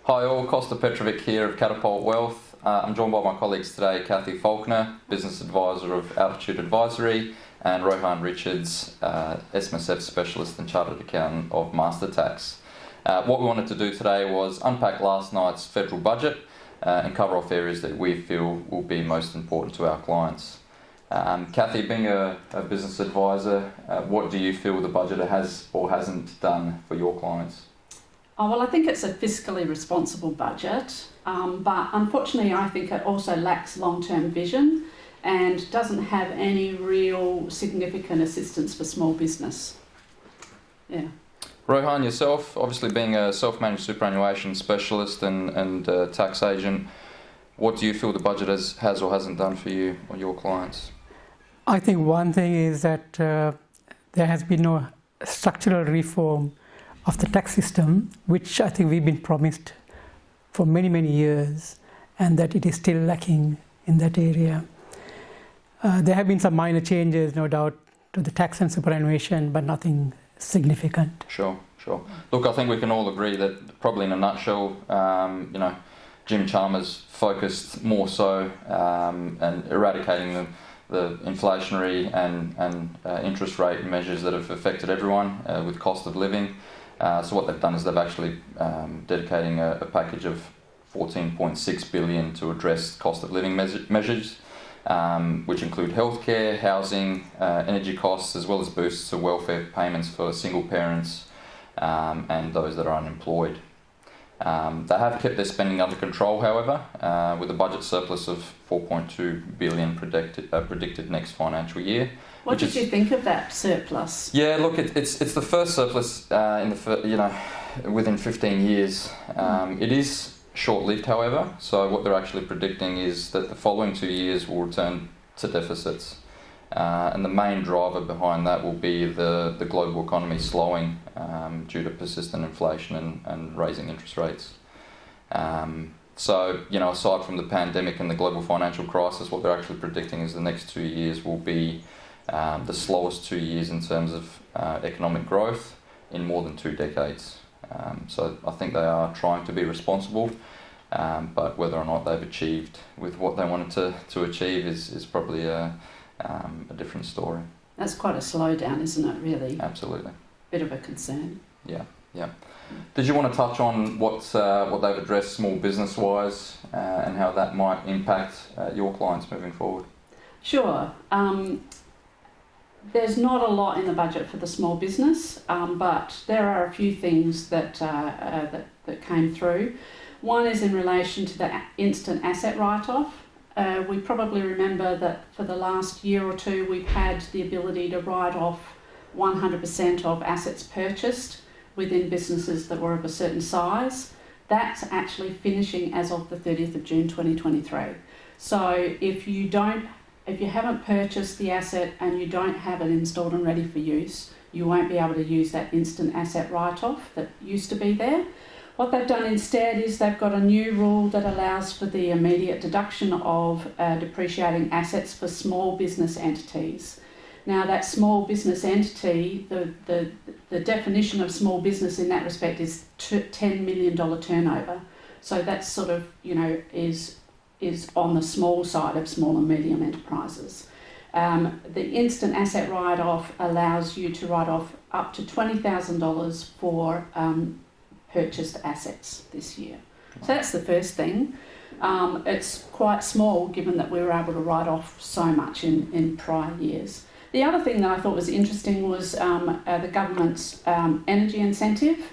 Hi all, Kosta Petrovic here of Catapult Wealth. I'm joined by my colleagues today, Cathy Faulkner, Business Advisor of Altitude Advisory, and Rohan Richards, SMSF Specialist and Chartered Accountant of MasterTax. What we wanted to do today was unpack last night's federal budget and cover off areas that we feel will be most important to our clients. Cathy, being a business advisor, what do you feel the budget has or hasn't done for your clients? Oh, well, I think it's a fiscally responsible budget, but unfortunately I think it also lacks long-term vision and doesn't have any real significant assistance for small business. Yeah. Rohan, yourself, obviously being a self-managed superannuation specialist and tax agent, what do you feel the budget has or hasn't done for you or your clients? I think one thing is that there has been no structural reform of the tax system, which I think we've been promised for many, many years, and that it is still lacking in that area. There have been some minor changes, no doubt, to the tax and superannuation, but nothing significant. Sure. Look, I think we can all agree that probably in a nutshell, Jim Chalmers focused more so and eradicating the inflationary and interest rate measures that have affected everyone with cost of living. So what they've done is they've actually dedicating a package of $14.6 billion to address cost of living measures, which include healthcare, housing, energy costs, as well as boosts to welfare payments for single parents and those that are unemployed. They have kept their spending under control, however, with a budget surplus of $4.2 billion predicted next financial year. What did you think of that surplus? Yeah, look, it's the first surplus within 15 years. It is short-lived, however. So what they're actually predicting is that the following 2 years will return to deficits, and the main driver behind that will be the global economy slowing due to persistent inflation and raising interest rates. So, aside from the pandemic and the global financial crisis, what they're actually predicting is the next 2 years will be the slowest 2 years in terms of economic growth in more than 2 decades. So I think they are trying to be responsible, but whether or not they've achieved with what they wanted to achieve is probably a different story. That's quite a slowdown, isn't it, really? Absolutely. Bit of a concern. Yeah. Did you want to touch on what they've addressed small business-wise and how that might impact your clients moving forward? Sure. There's not a lot in the budget for the small business, but there are a few things that came through. One is in relation to the instant asset write-off. We probably remember that for the last year or two we've had the ability to write off 100% of assets purchased within businesses that were of a certain size. That's actually finishing as of the 30th of June 2023. So if you haven't purchased the asset and you don't have it installed and ready for use, you won't be able to use that instant asset write-off that used to be there. What they've done instead is they've got a new rule that allows for the immediate deduction of depreciating assets for small business entities. Now that small business entity, the definition of small business in that respect is $10 million turnover. So that's sort of, is on the small side of small and medium enterprises. The instant asset write-off allows you to write off up to $20,000 for purchased assets this year. So that's the first thing. It's quite small given that we were able to write off so much in prior years. The other thing that I thought was interesting was the government's energy incentive.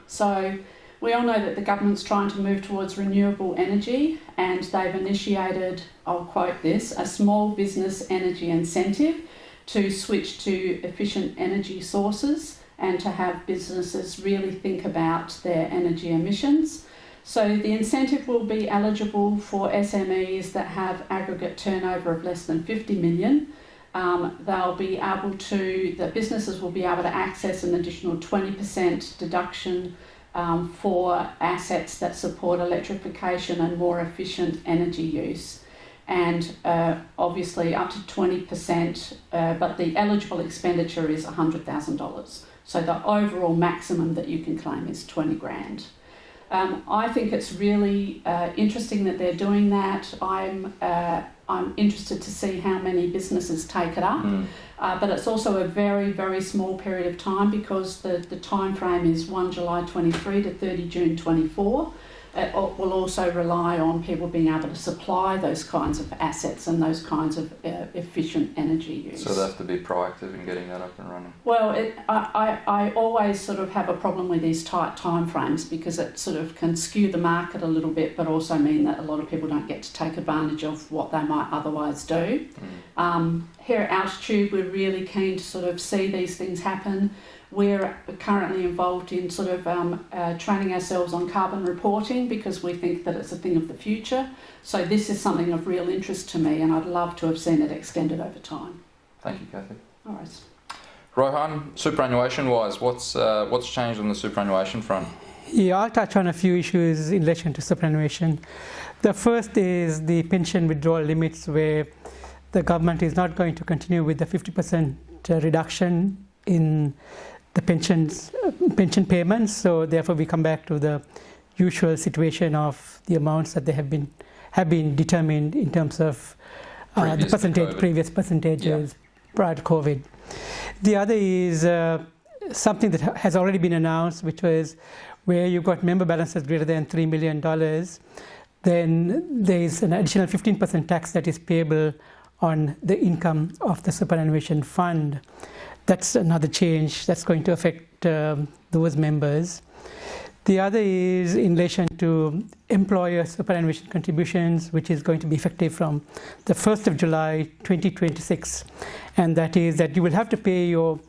So we all know that the government's trying to move towards renewable energy, and they've initiated, I'll quote this, a small business energy incentive to switch to efficient energy sources and to have businesses really think about their energy emissions. So the incentive will be eligible for SMEs that have aggregate turnover of less than 50 million. The businesses will be able to access an additional 20% deduction for assets that support electrification and more efficient energy use. And obviously up to 20%, but the eligible expenditure is $100,000. So the overall maximum that you can claim is 20 grand. I think it's really interesting that they're doing that. I'm interested to see how many businesses take it up, but it's also a very, very small period of time because the time frame is 1 July 23 to 30 June 24. It will also rely on people being able to supply those kinds of assets and those kinds of efficient energy use. So they have to be proactive in getting that up and running. Well, I always sort of have a problem with these tight timeframes because it sort of can skew the market a little bit, but also mean that a lot of people don't get to take advantage of what they might otherwise do. Here at Altitude, we're really keen to sort of see these things happen. We're currently involved in sort of training ourselves on carbon reporting because we think that it's a thing of the future. So this is something of real interest to me, and I'd love to have seen it extended over time. Thank you, Cathy. All right. Rohan, superannuation-wise, what's changed on the superannuation front? Yeah, I'll touch on a few issues in relation to superannuation. The first is the pension withdrawal limits, where the government is not going to continue with the 50% reduction in the pension payments. So therefore we come back to the usual situation of the amounts that they have been determined in terms of previous percentages prior to COVID. The other is something that has already been announced, which was where you've got member balances greater than $3 million, then there is an additional 15% tax that is payable on the income of the superannuation fund. That's another change that's going to affect those members. The other is in relation to employer superannuation contributions, which is going to be effective from the 1st of July 2026. And that is that you will have to pay your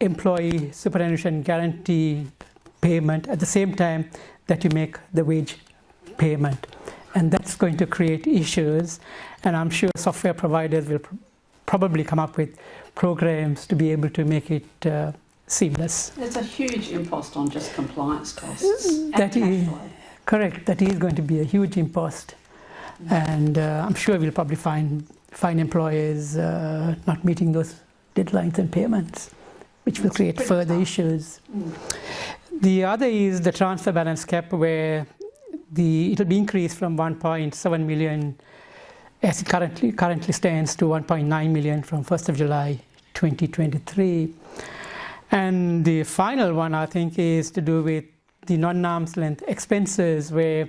employee superannuation guarantee payment at the same time that you make the wage payment. And that's going to create issues. And I'm sure software providers will probably come up with programs to be able to make it seamless. There's a huge impost on just compliance costs. That is correct. That is going to be a huge impost, and I'm sure we'll probably find employers not meeting those deadlines and payments, which will create further issues. The other is the transfer balance cap, where it will be increased from 1.7 million as it currently stands to 1.9 million from 1st of July 2023. And the final one, I think, is to do with the non-arm's length expenses, where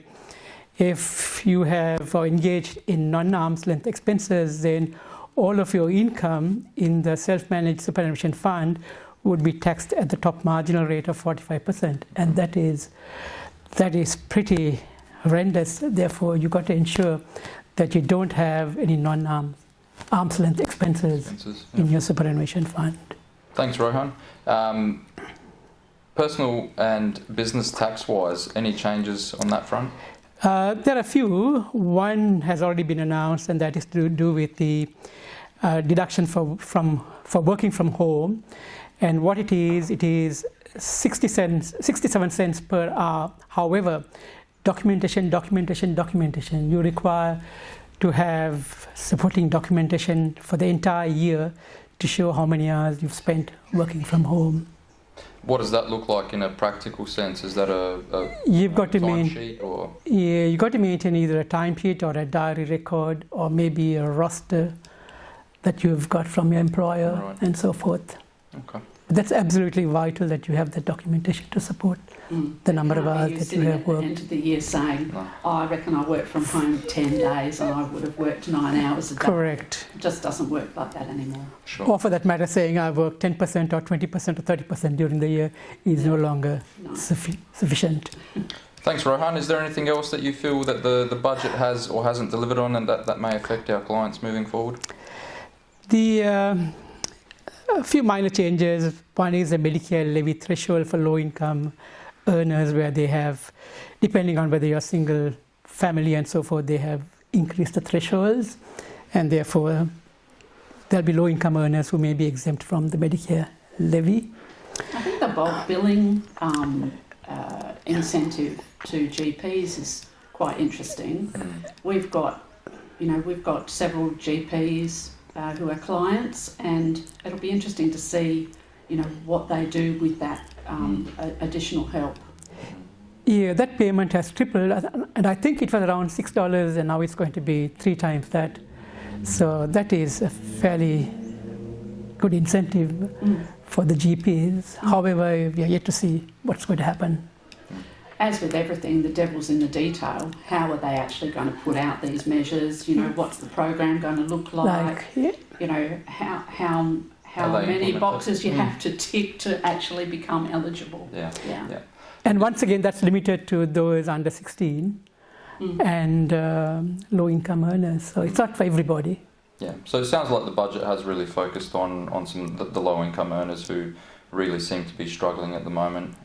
if you have or engaged in non-arm's length expenses, then all of your income in the self-managed superannuation fund would be taxed at the top marginal rate of 45%. And that is pretty horrendous. Therefore, you've got to ensure that you don't have any non-arm's length expenses in your superannuation fund. Thanks, Rohan. Personal and business tax-wise, any changes on that front? There are a few. One has already been announced, and that is to do with the deduction for working from home. And what it is 67 cents per hour. However, documentation. You require to have supporting documentation for the entire year to show how many hours you've spent working from home. What does that look like in a practical sense? Is that a timesheet or? Yeah, you've got to maintain either a timesheet or a diary record or maybe a roster that you've got from your employer and so forth. Okay. That's absolutely vital that you have the documentation to support the number of hours that you have worked. At the end of the year saying, I reckon I worked from home 10 days and I would have worked 9 hours a day. Correct. It just doesn't work like that anymore. Sure. Or for that matter, saying I worked 10% or 20% or 30% during the year is no longer sufficient. Thanks, Rohan. Is there anything else that you feel that the budget has or hasn't delivered on and that may affect our clients moving forward? A few minor changes. One is the Medicare levy threshold for low-income earners, where they have, depending on whether you're a single family and so forth, they have increased the thresholds, and therefore there'll be low-income earners who may be exempt from the Medicare levy. I think the bulk billing incentive to GPs is quite interesting. We've got several GPs who are clients, and it'll be interesting to see, what they do with that additional help. Yeah, that payment has tripled, and I think it was around $6, and now it's going to be 3 times that. So that is a fairly good incentive for the GPs. However, we are yet to see what's going to happen. As with everything, the devil's in the detail. How are they actually going to put out these measures? You know, what's the program going to look like? You know, how many boxes you have to tick to actually become eligible. Yeah. And once again, that's limited to those under 16 and low-income earners. So it's not for everybody. Yeah. So it sounds like the budget has really focused on some the low-income earners who really seem to be struggling at the moment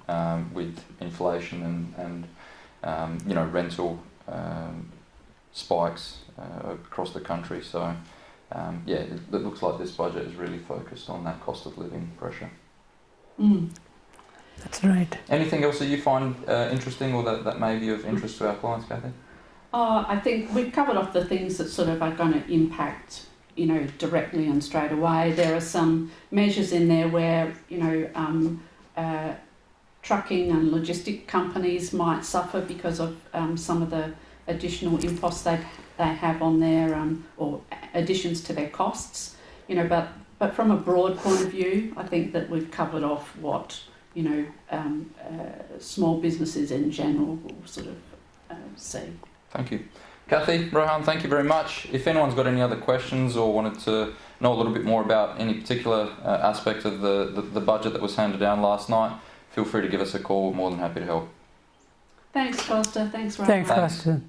with inflation and you know, rental spikes across the country. So yeah, it looks like this budget is really focused on that cost of living pressure. That's right. Anything else that you find interesting or that may be of interest to our clients, Cathy? I think we've covered off the things that sort of are going to impact, you know, directly and straight away. There are some measures in there where, you know, trucking and logistic companies might suffer because of some of the additional imposts they have on their or additions to their costs. You know, but from a broad point of view, I think that we've covered off what, you know, small businesses in general will sort of see. Thank you. Cathy, Rohan, thank you very much. If anyone's got any other questions or wanted to know a little bit more about any particular aspect of the budget that was handed down last night, feel free to give us a call. We're more than happy to help. Thanks, Kosta. Thanks, Rohan. Thanks, Kosta.